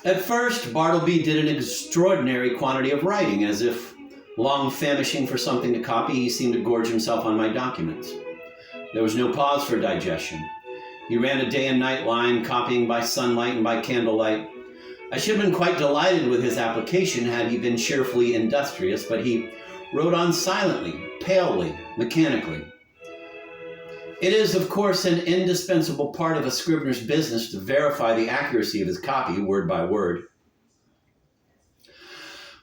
At first, Bartleby did an extraordinary quantity of writing, as if long famishing for something to copy, he seemed to gorge himself on my documents. There was no pause for digestion. He ran a day and night line, copying by sunlight and by candlelight. I should have been quite delighted with his application had he been cheerfully industrious, but he wrote on silently, palely, mechanically. It is, of course, an indispensable part of a scrivener's business to verify the accuracy of his copy, word by word.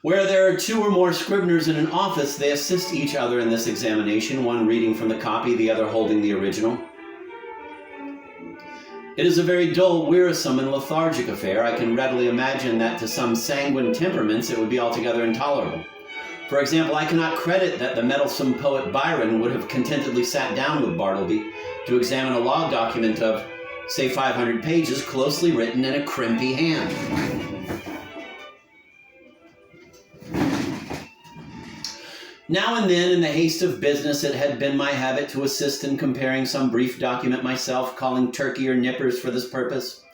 Where there are two or more scriveners in an office, they assist each other in this examination, one reading from the copy, the other holding the original. It is a very dull, wearisome, and lethargic affair. I can readily imagine that to some sanguine temperaments it would be altogether intolerable. For example, I cannot credit that the meddlesome poet Byron would have contentedly sat down with Bartleby to examine a law document of, say, 500 pages, closely written in a crimpy hand. Now and then, in the haste of business, it had been my habit to assist in comparing some brief document myself, calling Turkey or Nippers for this purpose.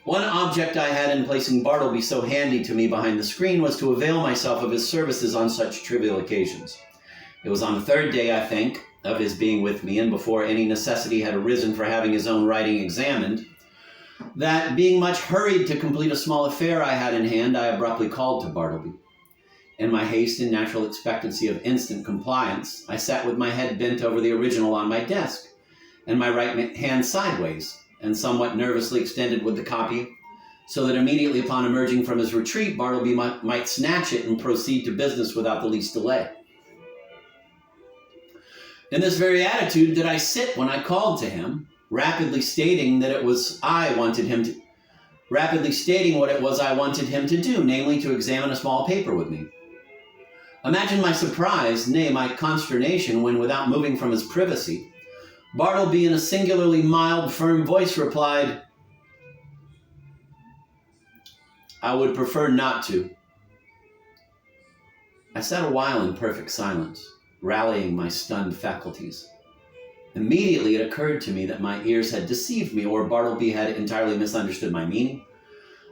One object I had in placing Bartleby so handy to me behind the screen was to avail myself of his services on such trivial occasions. It was on the third day, I think, of his being with me, and before any necessity had arisen for having his own writing examined, that, being much hurried to complete a small affair I had in hand, I abruptly called to Bartleby. In my haste and natural expectancy of instant compliance, I sat with my head bent over the original on my desk, and my right hand sideways, and somewhat nervously extended with the copy, so that immediately upon emerging from his retreat, Bartleby might snatch it and proceed to business without the least delay. In this very attitude did I sit when I called to him, rapidly stating what it was I wanted him to do, namely to examine a small paper with me. Imagine my surprise, nay, my consternation, when, without moving from his privacy, Bartleby in a singularly mild, firm voice replied, "I would prefer not to." I sat a while in perfect silence, rallying my stunned faculties. Immediately it occurred to me that my ears had deceived me, or Bartleby had entirely misunderstood my meaning.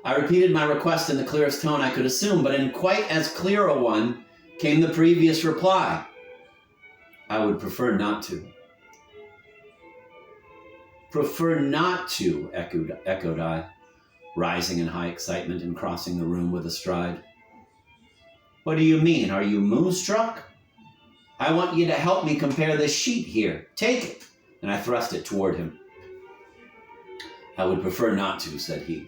I repeated my request in the clearest tone I could assume, but in quite as clear a one came the previous reply. "I would prefer not to." "Prefer not to," echoed I, rising in high excitement and crossing the room with a stride. "What do you mean? Are you moonstruck? I want you to help me compare this sheet here. Take it." And I thrust it toward him. "I would prefer not to," said he.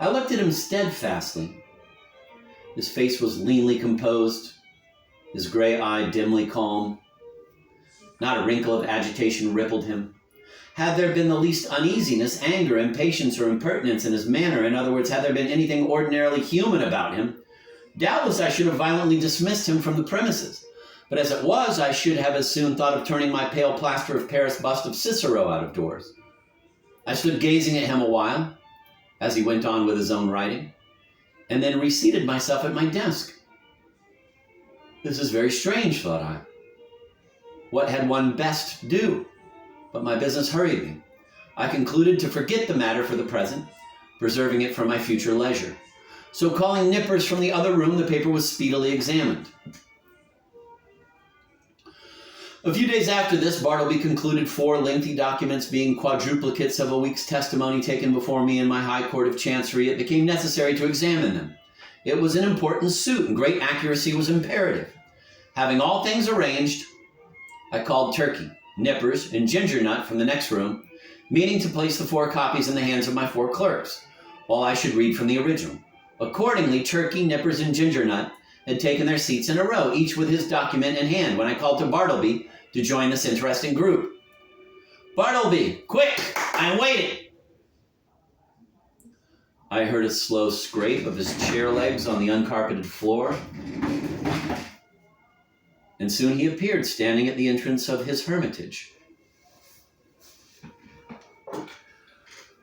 I looked at him steadfastly. His face was leanly composed, his gray eye dimly calm. Not a wrinkle of agitation rippled him. Had there been the least uneasiness, anger, impatience, or impertinence in his manner, in other words, had there been anything ordinarily human about him, doubtless I should have violently dismissed him from the premises. But as it was, I should have as soon thought of turning my pale plaster of Paris bust of Cicero out of doors. I stood gazing at him a while, as he went on with his own writing, and then reseated myself at my desk. This is very strange, thought I. What had one best do? But my business hurried me. I concluded to forget the matter for the present, preserving it for my future leisure. So calling Nippers from the other room, the paper was speedily examined. A few days after this, Bartleby concluded 4 lengthy documents being quadruplicates of a week's testimony taken before me in my High Court of Chancery. It became necessary to examine them. It was an important suit, and great accuracy was imperative. Having all things arranged, I called Turkey, Nippers, and Ginger Nut from the next room, meaning to place the 4 copies in the hands of my 4 clerks, while I should read from the original. Accordingly, Turkey, Nippers, and Ginger Nut had taken their seats in a row, each with his document in hand, when I called to Bartleby to join this interesting group. "Bartleby, quick! I'm waiting!" I heard a slow scrape of his chair legs on the uncarpeted floor, and soon he appeared standing at the entrance of his hermitage.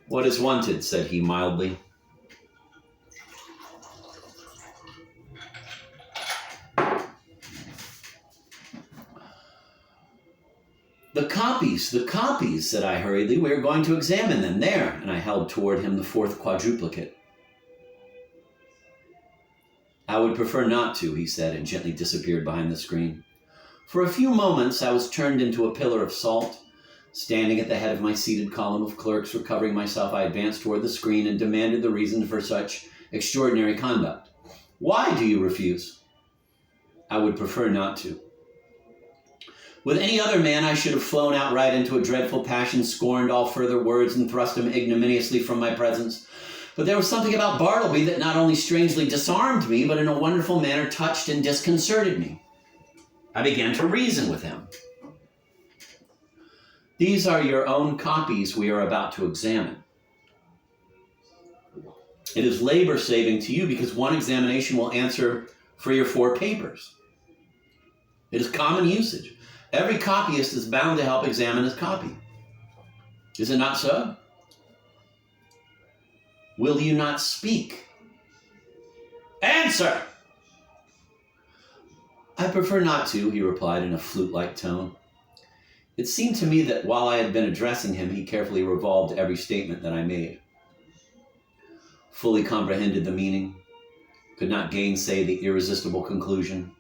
"What is wanted?" said he mildly. The copies, said I hurriedly. We are going to examine them. There. And I held toward him the fourth quadruplicate. I would prefer not to, he said, and gently disappeared behind the screen. For a few moments, I was turned into a pillar of salt. Standing at the head of my seated column of clerks, recovering myself, I advanced toward the screen and demanded the reason for such extraordinary conduct. Why do you refuse? I would prefer not to. With any other man, I should have flown outright into a dreadful passion, scorned all further words, and thrust him ignominiously from my presence. But there was something about Bartleby that not only strangely disarmed me, but in a wonderful manner touched and disconcerted me. I began to reason with him. These are your own copies we are about to examine. It is labor-saving to you because one examination will answer 3 or 4 papers. It is common usage. Every copyist is bound to help examine his copy. Is it not so? Will you not speak? Answer! I prefer not to, he replied in a flute-like tone. It seemed to me that while I had been addressing him, he carefully revolved every statement that I made. Fully comprehended the meaning, could not gainsay the irresistible conclusion.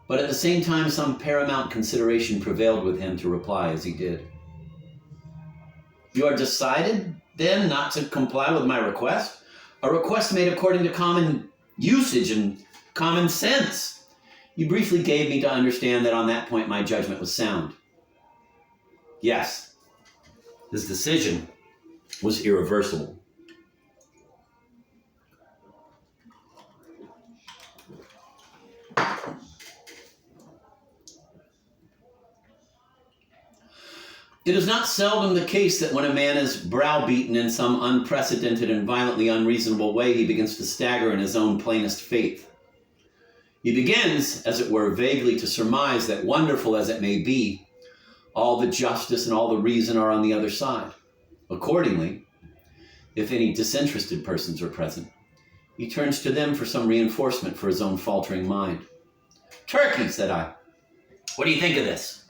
But at the same time, some paramount consideration prevailed with him to reply as he did. You are decided, then, not to comply with my request? A request made according to common usage and common sense. You briefly gave me to understand that on that point my judgment was sound. Yes, his decision was irreversible. It is not seldom the case that when a man is browbeaten in some unprecedented and violently unreasonable way, he begins to stagger in his own plainest faith. He begins, as it were, vaguely to surmise that, wonderful as it may be, all the justice and all the reason are on the other side. Accordingly, if any disinterested persons are present, he turns to them for some reinforcement for his own faltering mind. Turkey, said I, what do you think of this?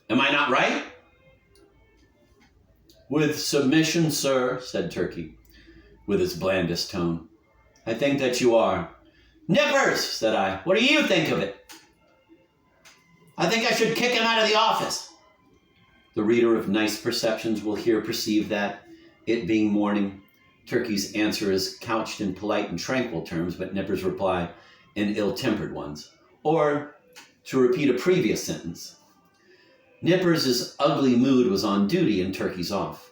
Am I not right? With submission, sir, said Turkey, with his blandest tone. I think that you are. Nippers, said I, what do you think of it? I think I should kick him out of the office. The reader of nice perceptions will here perceive that, it being morning, Turkey's answer is couched in polite and tranquil terms, but Nippers' reply in ill-tempered ones. Or, to repeat a previous sentence, Nippers' ugly mood was on duty and Turkey's off.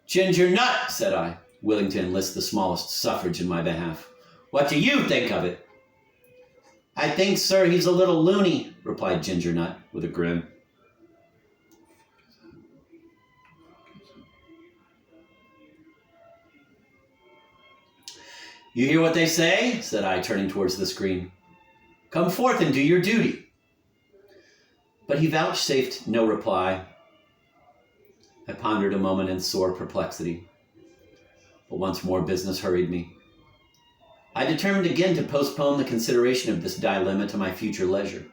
Ginger Nut, said I, willing to enlist the smallest suffrage in my behalf. What do you think of it? I think, sir, he's a little loony, replied Ginger Nut with a grin. You hear what they say? Said I, turning towards the screen. Come forth and do your duty. But he vouchsafed no reply. I pondered a moment in sore perplexity. But once more business hurried me. I determined again to postpone the consideration of this dilemma to my future leisure.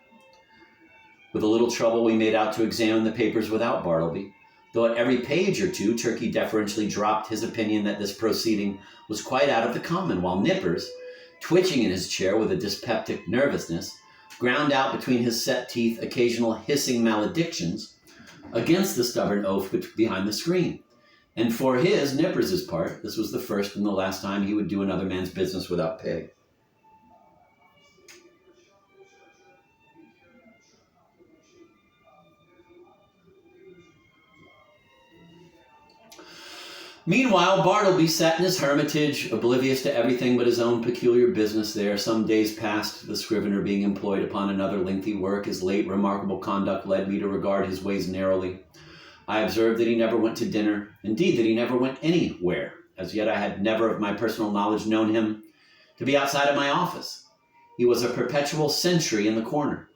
With a little trouble, we made out to examine the papers without Bartleby, though at every page or two, Turkey deferentially dropped his opinion that this proceeding was quite out of the common, while Nippers, twitching in his chair with a dyspeptic nervousness, ground out between his set teeth occasional hissing maledictions against the stubborn oaf behind the screen. And for Nippers' part, this was the first and the last time he would do another man's business without pay. Meanwhile, Bartleby sat in his hermitage, oblivious to everything but his own peculiar business there. Some days passed, the Scrivener being employed upon another lengthy work. His late remarkable conduct led me to regard his ways narrowly. I observed that he never went to dinner, indeed that he never went anywhere. As yet I had never of my personal knowledge known him to be outside of my office. He was a perpetual sentry in the corner.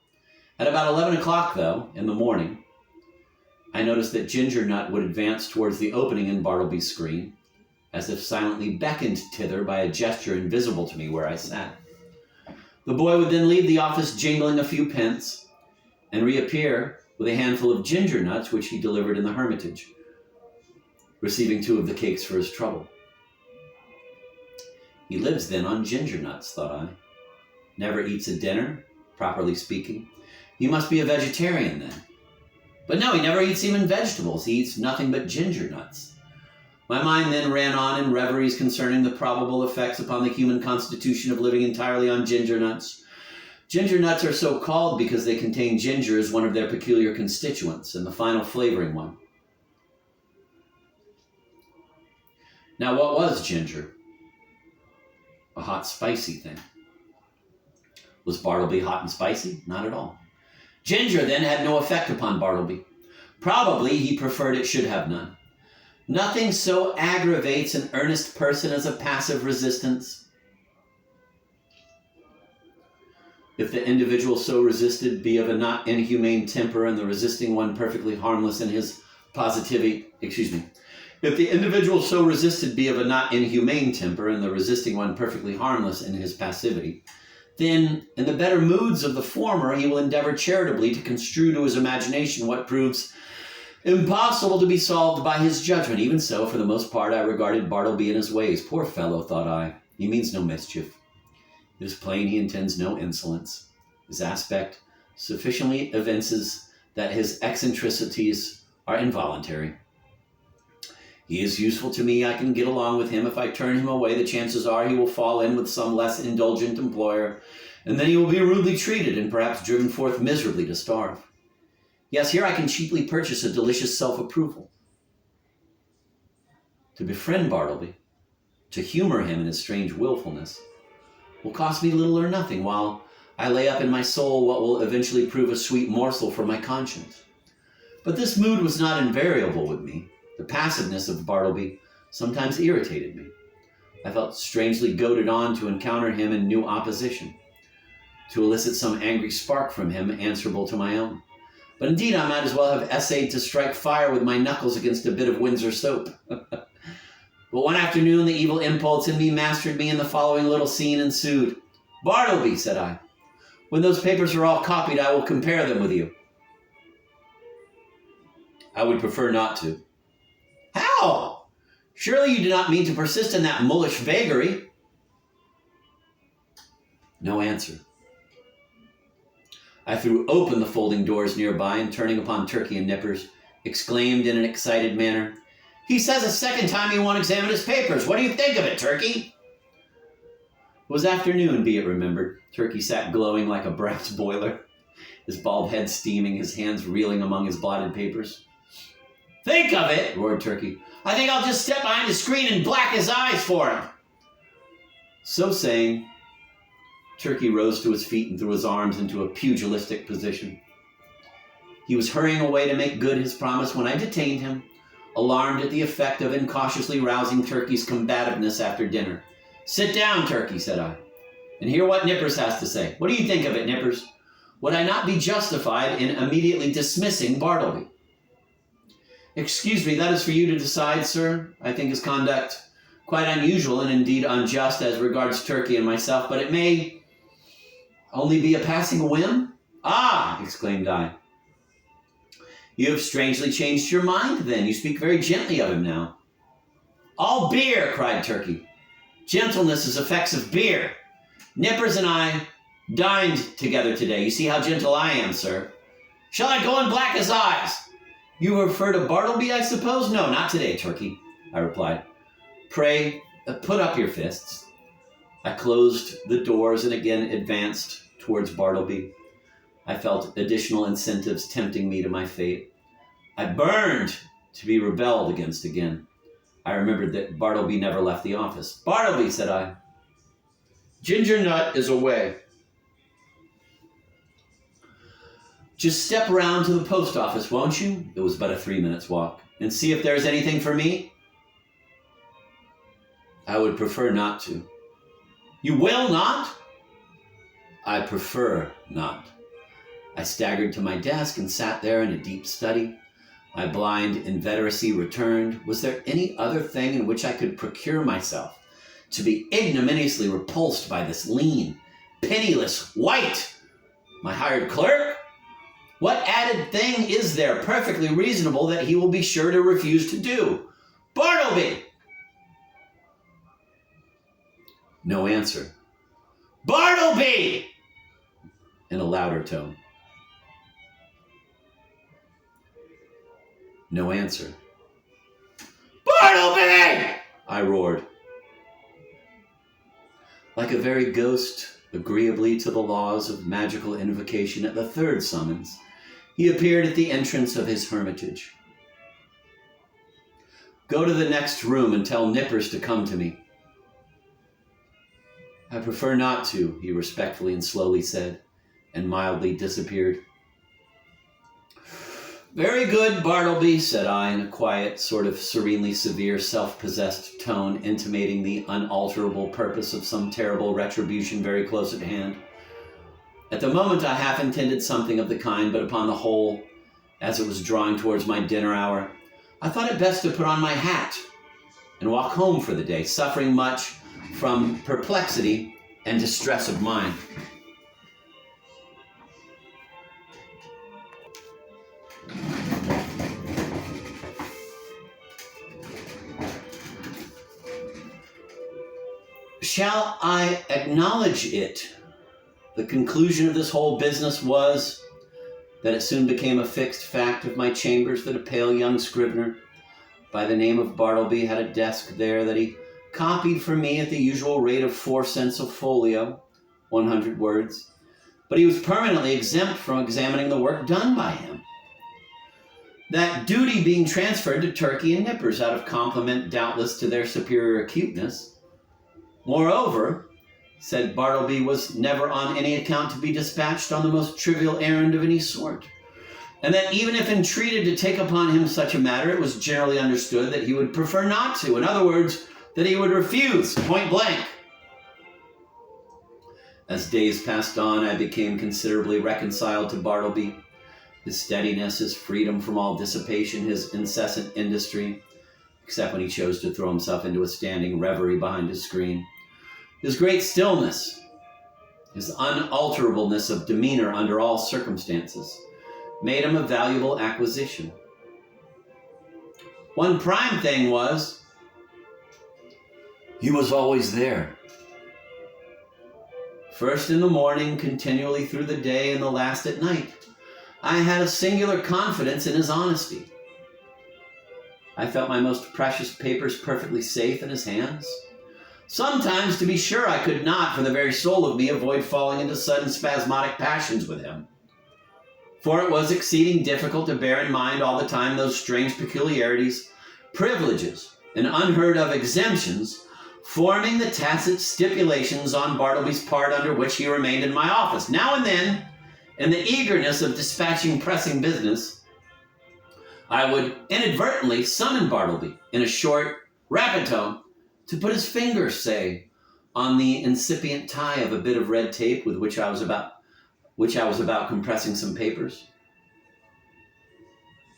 At about 11 o'clock, though, in the morning, I noticed that Ginger Nut would advance towards the opening in Bartleby's screen, as if silently beckoned thither by a gesture invisible to me where I sat. The boy would then leave the office jingling a few pence and reappear with a handful of ginger nuts, which he delivered in the hermitage, receiving 2 of the cakes for his trouble. He lives then on ginger nuts, thought I. Never eats a dinner, properly speaking. He must be a vegetarian then. But no, he never eats even vegetables. He eats nothing but ginger nuts. My mind then ran on in reveries concerning the probable effects upon the human constitution of living entirely on ginger nuts. Ginger nuts are so called because they contain ginger as one of their peculiar constituents and the final flavoring one. Now, what was ginger? A hot, spicy thing. Was Bartleby hot and spicy? Not at all. Ginger, then, had no effect upon Bartleby. Probably he preferred it should have none. Nothing so aggravates an earnest person as a passive resistance. If the individual so resisted be of a not inhumane temper and the resisting one perfectly harmless in his positivity, if the individual so resisted be of a not inhumane temper and the resisting one perfectly harmless in his passivity, then in the better moods of the former he will endeavor charitably to construe to his imagination what proves impossible to be solved by his judgment. Even so, for the most part, I regarded Bartleby in his ways. Poor fellow, thought I, he means no mischief. It is plain he intends no insolence. His aspect sufficiently evinces that his eccentricities are involuntary. He is useful to me. I can get along with him. If I turn him away, the chances are he will fall in with some less indulgent employer, and then he will be rudely treated and perhaps driven forth miserably to starve. Yes, here I can cheaply purchase a delicious self-approval. To befriend Bartleby, to humor him in his strange willfulness, will cost me little or nothing, while I lay up in my soul what will eventually prove a sweet morsel for my conscience. But this mood was not invariable with me. The passiveness of Bartleby sometimes irritated me. I felt strangely goaded on to encounter him in new opposition, to elicit some angry spark from him answerable to my own. But indeed, I might as well have essayed to strike fire with my knuckles against a bit of Windsor soap. But one afternoon, the evil impulse in me mastered me, and the following little scene ensued. Bartleby, said I, when those papers are all copied, I will compare them with you. I would prefer not to. How? Surely you do not mean to persist in that mullish vagary? No answer. I threw open the folding doors nearby and, turning upon Turkey and Nippers, exclaimed in an excited manner, He says a second time he won't examine his papers. What do you think of it, Turkey? It was afternoon, be it remembered. Turkey sat glowing like a brass boiler, his bald head steaming, his hands reeling among his blotted papers. Think of it, roared Turkey. I think I'll just step behind the screen and black his eyes for him. So saying, Turkey rose to his feet and threw his arms into a pugilistic position. He was hurrying away to make good his promise when I detained him, alarmed at the effect of incautiously rousing Turkey's combativeness after dinner. Sit down, Turkey, said I, and hear what Nippers has to say. What do you think of it, Nippers? Would I not be justified in immediately dismissing Bartleby? Excuse me, that is for you to decide, sir. I think his conduct quite unusual and indeed unjust as regards Turkey and myself, but it may only be a passing whim? Ah, exclaimed I. You have strangely changed your mind, then. You speak very gently of him now. All beer, cried Turkey. Gentleness is effects of beer. Nippers and I dined together today. You see how gentle I am, sir. Shall I go and black his eyes? You refer to Bartleby, I suppose? No, not today, Turkey, I replied. Pray, put up your fists. I closed the doors and again advanced towards Bartleby. I felt additional incentives tempting me to my fate. I burned to be rebelled against again. I remembered that Bartleby never left the office. Bartleby, said I. Ginger Nut is away. Just step round to the post office, won't you? It was but a 3-minute walk. And see if there's anything for me? I would prefer not to. You will not? I prefer not. I staggered to my desk and sat there in a deep study. My blind inveteracy returned. Was there any other thing in which I could procure myself to be ignominiously repulsed by this lean, penniless wight, my hired clerk? What added thing is there perfectly reasonable that he will be sure to refuse to do? Bartleby! No answer. Bartleby! In a louder tone. No answer. Bartleby! I roared. Like a very ghost, agreeably to the laws of magical invocation at the third summons, he appeared at the entrance of his hermitage. Go to the next room and tell Nippers to come to me. I prefer not to, he respectfully and slowly said, and mildly disappeared. Very good, Bartleby, said I in a quiet, sort of serenely severe, self-possessed tone, intimating the unalterable purpose of some terrible retribution very close at hand. At the moment I half intended something of the kind, but upon the whole, as it was drawing towards my dinner hour, I thought it best to put on my hat and walk home for the day, suffering much from perplexity and distress of mind. Shall I acknowledge it? The conclusion of this whole business was that it soon became a fixed fact of my chambers that a pale young scrivener by the name of Bartleby had a desk there that he copied for me at the usual rate of 4 cents a folio, 100 words, but he was permanently exempt from examining the work done by him. That duty being transferred to Turkey and Nippers out of compliment, doubtless, to their superior acuteness. Moreover, said Bartleby was never on any account to be dispatched on the most trivial errand of any sort, and that even if entreated to take upon him such a matter, it was generally understood that he would prefer not to. In other words, that he would refuse, point blank. As days passed on, I became considerably reconciled to Bartleby. His steadiness, his freedom from all dissipation, his incessant industry, except when he chose to throw himself into a standing reverie behind his screen. His great stillness, his unalterableness of demeanor under all circumstances, made him a valuable acquisition. One prime thing was, he was always there. First in the morning, continually through the day, and the last at night. I had a singular confidence in his honesty. I felt my most precious papers perfectly safe in his hands. Sometimes, to be sure, I could not, for the very soul of me, avoid falling into sudden spasmodic passions with him. For it was exceeding difficult to bear in mind all the time those strange peculiarities, privileges, and unheard-of exemptions forming the tacit stipulations on Bartleby's part under which he remained in my office. Now and then, in the eagerness of dispatching pressing business, I would inadvertently summon Bartleby in a short, rapid tone to put his finger, say, on the incipient tie of a bit of red tape with which I was about compressing some papers.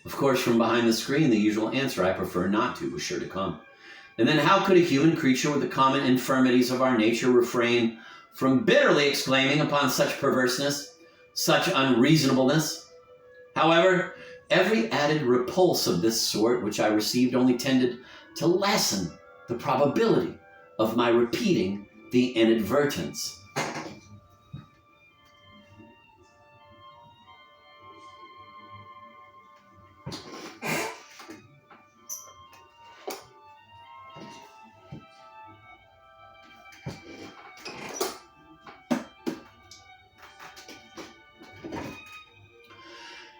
Of course, from behind the screen, the usual answer, I prefer not to, was sure to come. And then how could a human creature with the common infirmities of our nature refrain from bitterly exclaiming upon such perverseness, such unreasonableness? However, every added repulse of this sort which I received only tended to lessen the probability of my repeating the inadvertence.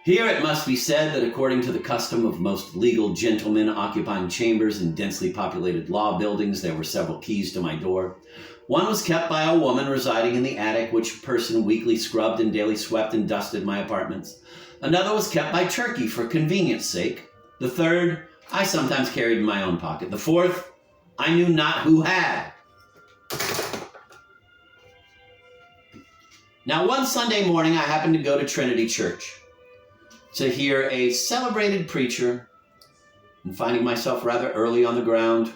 Here it must be said that according to the custom of most legal gentlemen occupying chambers in densely populated law buildings, there were several keys to my door. One was kept by a woman residing in the attic, which person weekly scrubbed and daily swept and dusted my apartments. Another was kept by Turkey for convenience sake. The third I sometimes carried in my own pocket. The fourth I knew not who had. Now, one Sunday morning I happened to go to Trinity Church to hear a celebrated preacher, and finding myself rather early on the ground,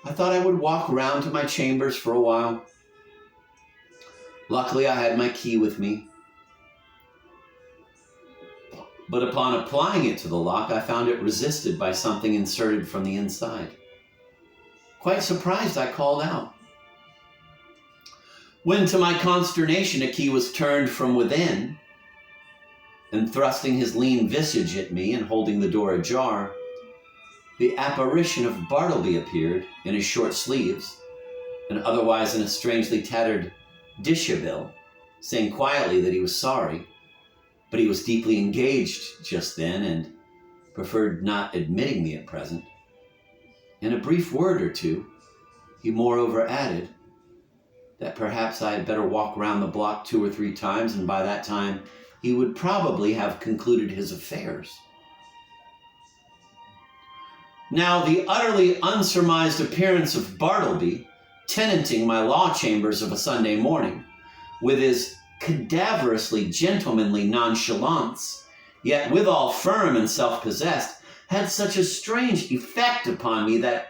I thought I would walk round to my chambers for a while. Luckily, I had my key with me, but upon applying it to the lock, I found it resisted by something inserted from the inside. Quite surprised, I called out. When, to my consternation, a key was turned from within, and thrusting his lean visage at me and holding the door ajar, the apparition of Bartleby appeared in his short sleeves, and otherwise in a strangely tattered dishabille, saying quietly that he was sorry, but he was deeply engaged just then and preferred not admitting me at present. In a brief word or two, he moreover added that perhaps I had better walk round the block 2 or 3 times, and by that time he would probably have concluded his affairs. Now, the utterly unsurmised appearance of Bartleby, tenanting my law chambers of a Sunday morning, with his cadaverously gentlemanly nonchalance, yet withal firm and self-possessed, had such a strange effect upon me that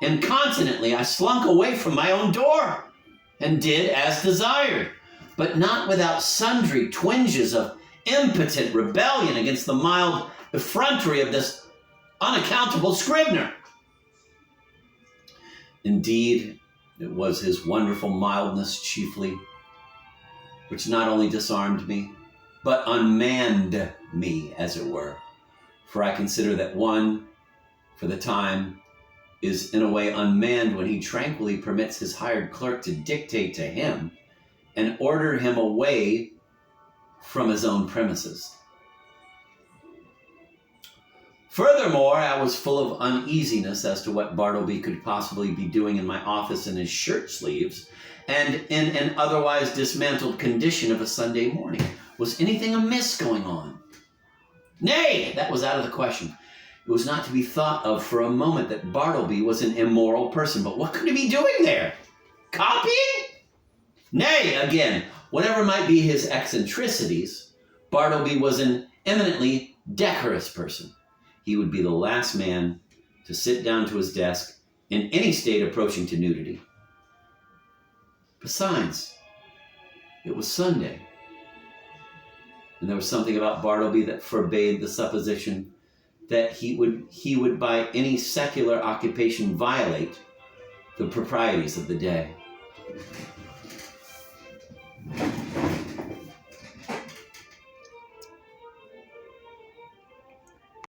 incontinently I slunk away from my own door, and did as desired, but not without sundry twinges of impotent rebellion against the mild effrontery of this unaccountable Scrivener. Indeed, it was his wonderful mildness chiefly, which not only disarmed me, but unmanned me, as it were. For I consider that one, for the time, is in a way unmanned when he tranquilly permits his hired clerk to dictate to him and order him away from his own premises. Furthermore, I was full of uneasiness as to what Bartleby could possibly be doing in my office in his shirt sleeves and in an otherwise dismantled condition of a Sunday morning. Was anything amiss going on? Nay, that was out of the question. It was not to be thought of for a moment that Bartleby was an immoral person. But what could he be doing there? Copying? Nay, again, whatever might be his eccentricities, Bartleby was an eminently decorous person. He would be the last man to sit down to his desk in any state approaching to nudity. Besides, it was Sunday, and there was something about Bartleby that forbade the supposition that he would by any secular occupation violate the proprieties of the day.